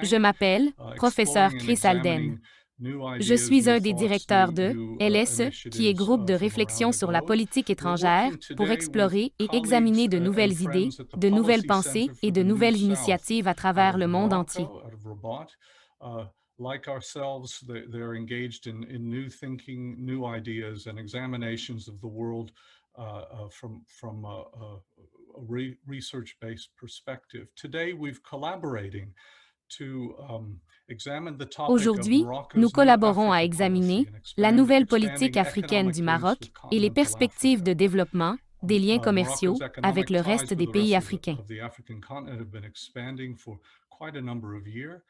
Je m'appelle professeur Chris Alden. Je suis un des directeurs de LSE, qui est groupe de réflexion sur la politique étrangère, pour explorer et examiner de nouvelles idées, de nouvelles pensées et de nouvelles initiatives à travers le monde entier. Like ourselves, they're engaged in new thinking, new ideas, and examinations of the world from a research-based perspective. Today, we've collaborating to examine the topic of Aujourd'hui, nous Morocco's new collaborons à Africa policy examiner and la nouvelle politique africaine economic du links Maroc with et les continental perspectives Africa. de développement des liens commerciaux Morocco's avec economic le ties reste with des the pays rest africains. of the African continent have been expanding for quite a number of years.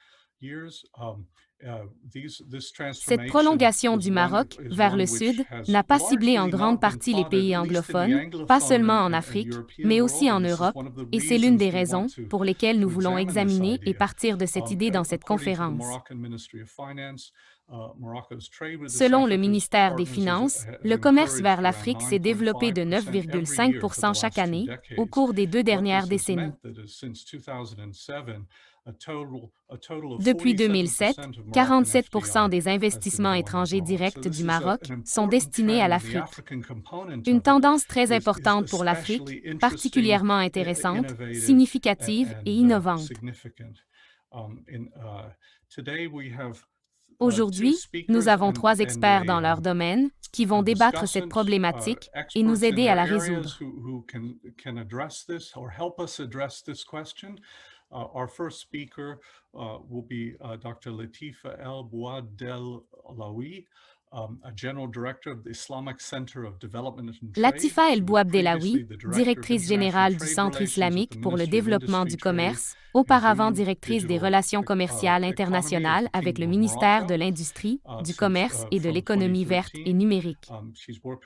Cette prolongation du Maroc vers le sud n'a pas ciblé en grande partie les pays anglophones, pas seulement en Afrique, mais aussi en Europe, et c'est l'une des raisons pour lesquelles nous voulons examiner et partir de cette idée dans cette conférence. Selon le ministère des Finances, le commerce vers l'Afrique s'est développé de 9,5 % chaque année au cours des 2 dernières décennies. Depuis 2007, 47 % des investissements étrangers directs du Maroc sont destinés à l'Afrique. Une tendance très importante pour l'Afrique, particulièrement intéressante, significative et innovante. Aujourd'hui, nous avons 3 experts dans leur domaine qui vont débattre cette problématique et nous aider à la résoudre. Our first speaker will be Dr. Latifa El Bouabdelawi, a General Director of the Islamic Center of Development and Trade. Latifa El Bouabdelawi, directrice générale du Centre islamique pour le développement du commerce, auparavant directrice des relations commerciales internationales avec le ministère de l'Industrie, du Commerce et de l'Économie verte et numérique.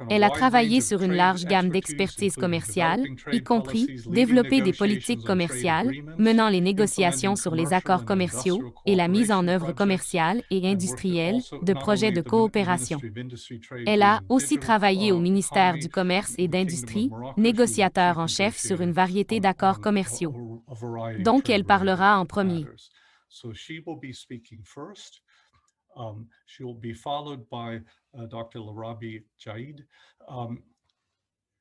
Elle a travaillé sur une large gamme d'expertises commerciales, y compris développer des politiques commerciales, menant les négociations sur les accords commerciaux et la mise en œuvre commerciale et industrielle de projets de coopération. Elle a aussi travaillé au ministère du Commerce et d'Industrie, négociateur en chef sur une variété d'accords commerciaux. Donc, elle parlera en premier. She'll be followed by Dr. Larabi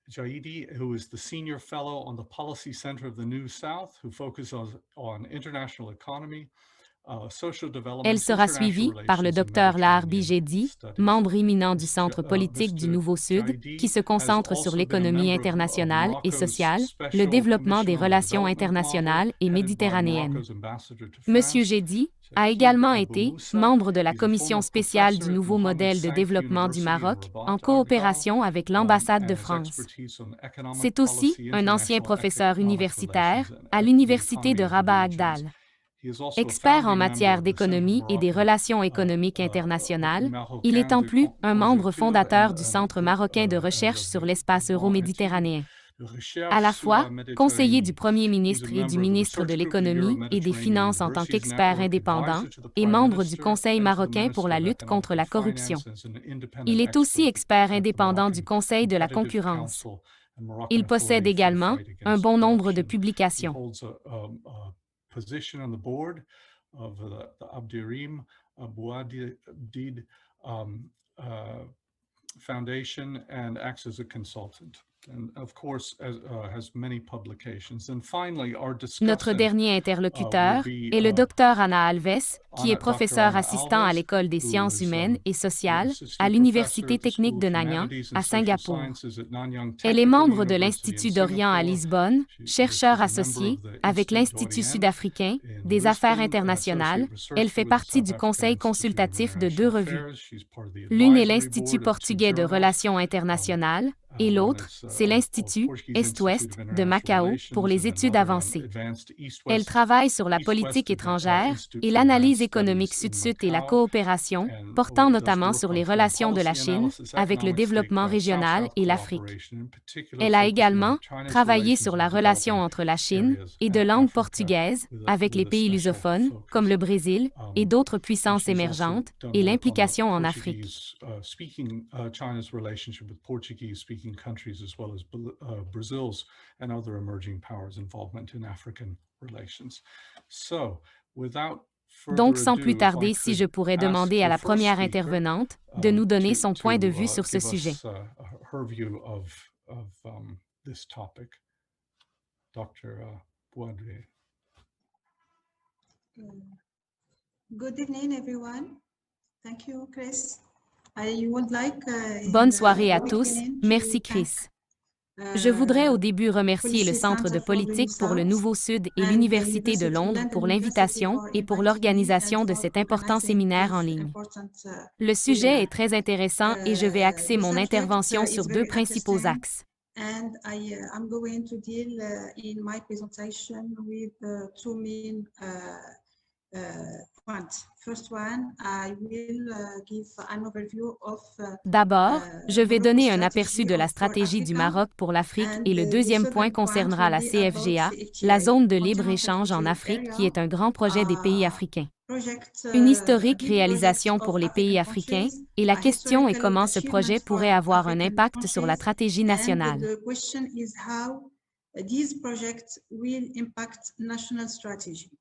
Jaidi, who is the Senior Fellow on the Policy Center of the New South, who focuses on international economy, social development. Elle sera suivie par le Dr Larabi Jaidi, membre éminent du Centre politique du Nouveau Sud, qui se concentre sur l'économie internationale et sociale, le développement des relations internationales et méditerranéennes. Monsieur Jaidi a également été membre de la commission spéciale du nouveau modèle de développement du Maroc en coopération avec l'ambassade de France. C'est aussi un ancien professeur universitaire à l'université de Rabat Agdal. Expert en matière d'économie et des relations économiques internationales, il est en plus un membre fondateur du Centre marocain de recherche sur l'espace euro-méditerranéen. À la fois, conseiller du Premier ministre et du ministre de l'Économie et des Finances en tant qu'expert indépendant, et membre du Conseil marocain pour la lutte contre la corruption. Il est aussi expert indépendant du Conseil de la concurrence. Il possède également un bon nombre de publications. Position on the board of the Abdirim Bouadid Foundation and acts as a consultant. And of course, has many publications. And finally, our discussant, notre dernier interlocuteur est le Dr Ana Alves, qui est professeur assistant à l'École des sciences humaines et sociales à l'Université technique de Nanyang, à Singapour. Elle est membre de l'Institut d'Orient à Lisbonne, chercheur associé avec l'Institut sud-africain des affaires internationales. Elle fait partie du conseil consultatif de 2 revues. L'une est l'Institut portugais de relations internationales, et l'autre, c'est l'Institut Est-Ouest de Macao pour les études avancées. Elle travaille sur la politique étrangère et l'analyse économique sud-sud et la coopération, portant notamment sur les relations de la Chine avec le développement régional et l'Afrique. Elle a également travaillé sur la relation entre la Chine et de langue portugaise avec les pays lusophones, comme le Brésil et d'autres puissances émergentes, et l'implication en Afrique. Eastern countries, as well as Brazil's and other emerging powers' involvement in African relations. So, without Donc, further sans plus ado, if I tarder, si je could pourrais ask demander à the la first première speaker intervenante de nous donner son point de vue to sur ce give sujet. us her view of this topic. Dr. Boadrier. Good evening, everyone. Thank you, Chris. I would like, Bonne soirée à tous. Merci, Chris. Je voudrais au début remercier le Centre de politique pour le Nouveau-Sud et l'Université de Londres pour l'invitation et pour l'organisation de cet important séminaire en ligne. Le sujet est très intéressant et je vais axer mon intervention sur deux principaux axes. And I'm going to deal in my presentation with two main points. First one, I will give an overview of D'abord, je vais donner un aperçu de la stratégie du Maroc pour l'Afrique et le deuxième point concernera la CFGA, la zone de libre-échange en Afrique qui est un grand projet des pays africains. Une historique réalisation pour les pays africains et la question est comment ce projet pourrait avoir un impact sur la stratégie nationale. The question is how these projects will impact national strategy.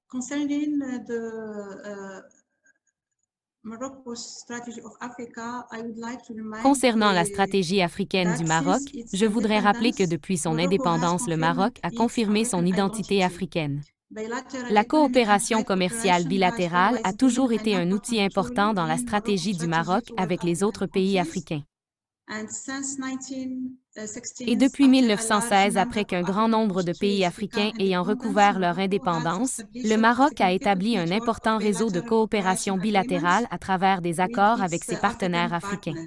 Concerning the Morocco's strategy of Africa, I would like to remind Concernant la stratégie africaine du Maroc, je voudrais rappeler que depuis son indépendance, le Maroc a confirmé son identité africaine. La coopération commerciale bilatérale a toujours été un outil important dans la stratégie du Maroc avec les autres pays africains. Et depuis 1916, après qu'un grand nombre de pays africains ayant recouvert leur indépendance, le Maroc a établi un important réseau de coopération bilatérale à travers des accords avec ses partenaires africains.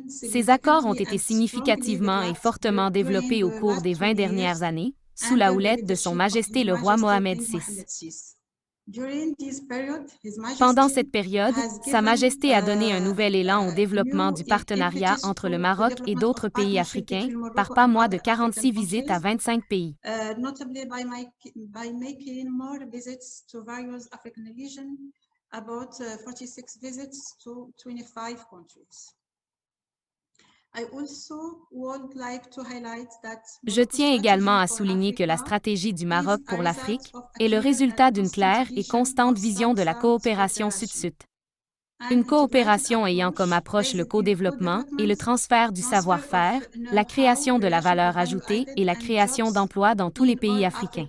Ces accords ont été significativement et fortement développés au cours des 20 dernières années, sous la houlette de Son Majesté le roi Mohamed VI. Pendant cette période, Sa Majesté a donné un nouvel élan au développement du partenariat entre le Maroc et d'autres pays africains, par pas moins de 46 visites à 25 pays. Notably by making more visits to various African regions, about 46 visits to 25 countries. Je tiens également à souligner que la stratégie du Maroc pour l'Afrique est le résultat d'une claire et constante vision de la coopération sud-sud. Une coopération ayant comme approche le co-développement et le transfert du savoir-faire, la création de la valeur ajoutée et la création d'emplois dans tous les pays africains.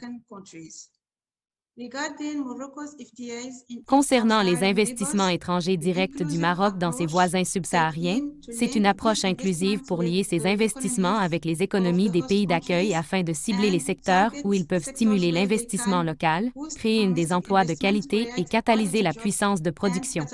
Concernant les investissements étrangers directs du Maroc dans ses voisins subsahariens, c'est une approche inclusive pour lier ces investissements avec les économies des pays d'accueil afin de cibler les secteurs où ils peuvent stimuler l'investissement local, créer des emplois de qualité et catalyser la puissance de production.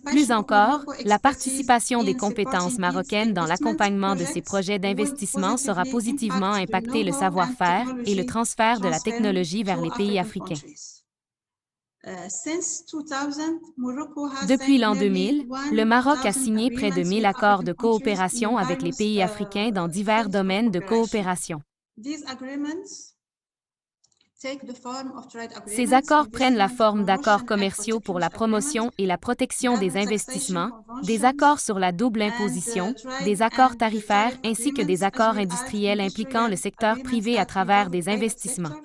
Plus encore, la participation des compétences marocaines dans l'accompagnement de ces projets d'investissement sera positivement impacter le savoir-faire et le transfert de la technologie vers les pays africains. Depuis l'an 2000, le Maroc a signé près de 1000 accords de coopération avec les pays africains dans divers domaines de coopération. Ces accords prennent la forme d'accords commerciaux pour la promotion et la protection des investissements, des accords sur la double imposition, des accords tarifaires ainsi que des accords industriels impliquant le secteur privé à travers des investissements.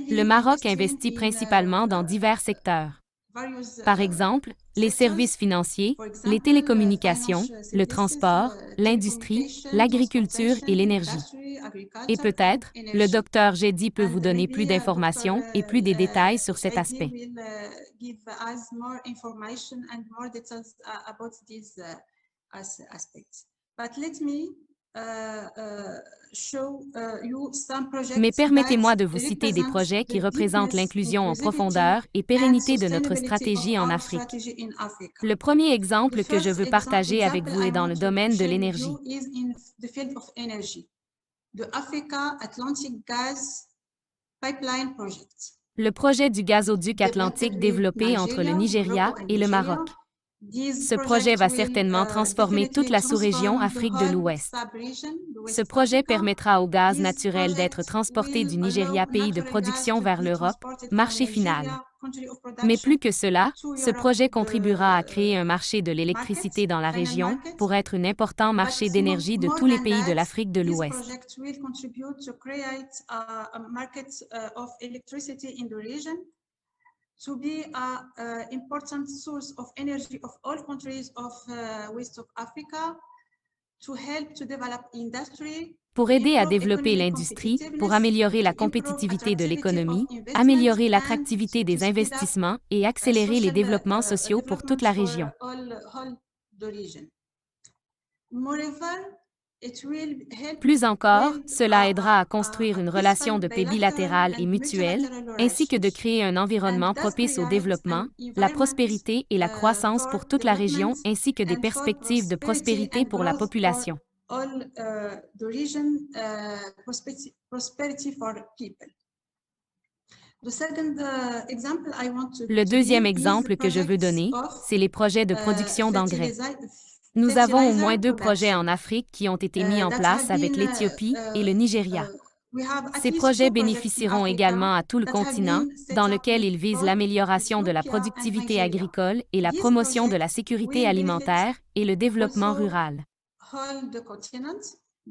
Le Maroc investit principalement dans divers secteurs. Par exemple, les services financiers, les télécommunications, le transport, l'industrie, l'agriculture et l'énergie. Et peut-être, le Dr Jedi peut vous donner plus d'informations et plus des détails sur cet aspect. Mais permettez-moi de vous citer des projets qui représentent l'inclusion en profondeur et pérennité de notre stratégie en Afrique. Le premier exemple que je veux partager avec vous est dans le domaine de l'énergie. Le projet du gazoduc atlantique développé entre le Nigeria et le Maroc. Ce projet va certainement transformer toute la sous-région Afrique de l'Ouest. Ce projet permettra au gaz naturel d'être transporté du Nigeria, pays de production, vers l'Europe, marché final. Mais plus que cela, ce projet contribuera à créer un marché de l'électricité dans la région pour être un important marché d'énergie de tous les pays de l'Afrique de l'Ouest. To be an important source of energy of all countries of West of Africa, to help to develop industry, pour aider à développer l'industrie, pour améliorer la compétitivité de l'économie, améliorer l'attractivité des investissements et accélérer les développements sociaux pour toute la région. Plus encore, cela aidera à construire une relation de paix bilatérale et mutuelle, ainsi que de créer un environnement propice au développement, la prospérité et la croissance pour toute la région, ainsi que des perspectives de prospérité pour la population. Le deuxième exemple que je veux donner, c'est les projets de production d'engrais. Nous avons au moins 2 projets en Afrique qui ont été mis en place avec l'Éthiopie et le Nigeria. Ces projets bénéficieront également à tout le continent, dans lequel ils visent l'amélioration de la productivité agricole et la promotion de la sécurité alimentaire et le développement rural.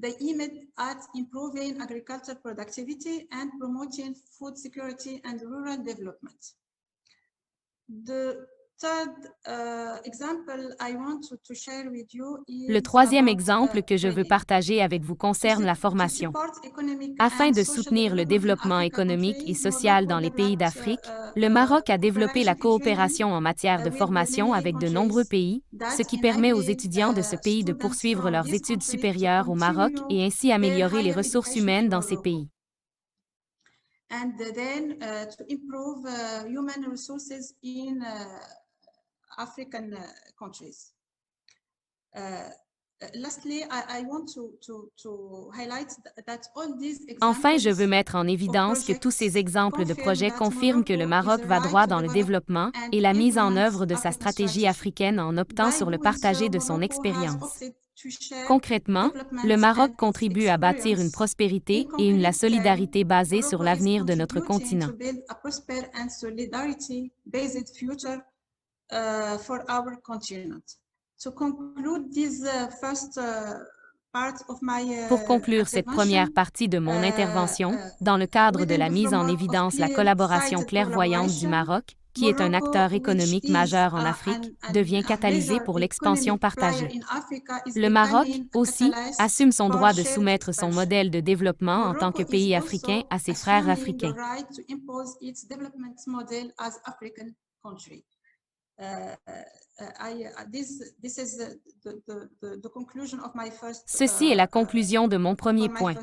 They aim at improving agricultural productivity and promoting food security and rural development. The third example I want to share with you is Le troisième exemple que je veux partager avec vous concerne la formation. Afin de soutenir le développement économique et social dans les pays d'Afrique, le Maroc a développé la coopération en matière de formation avec de nombreux pays, ce qui permet aux étudiants de ce pays de poursuivre leurs études supérieures au Maroc et ainsi améliorer les ressources humaines dans ces pays. And then to improve human resources in African countries. Lastly, I want to highlight that all these examples. Enfin, je veux mettre en évidence que tous ces exemples de projets confirment que le Maroc va droit dans le développement et la mise en œuvre de sa stratégie africaine en optant sur le partage de son expérience. Concrètement, le Maroc contribue à bâtir une prospérité et la solidarité basée sur l'avenir de notre continent. Pour conclure cette première partie de mon intervention, dans le cadre de la mise en évidence la collaboration clairvoyante du Maroc, qui est un acteur économique majeur en Afrique, devient catalysée pour l'expansion partagée. Le Maroc, aussi, assume son droit de soumettre son modèle de développement en tant que pays africain à ses frères africains. Ceci est la conclusion de mon premier point.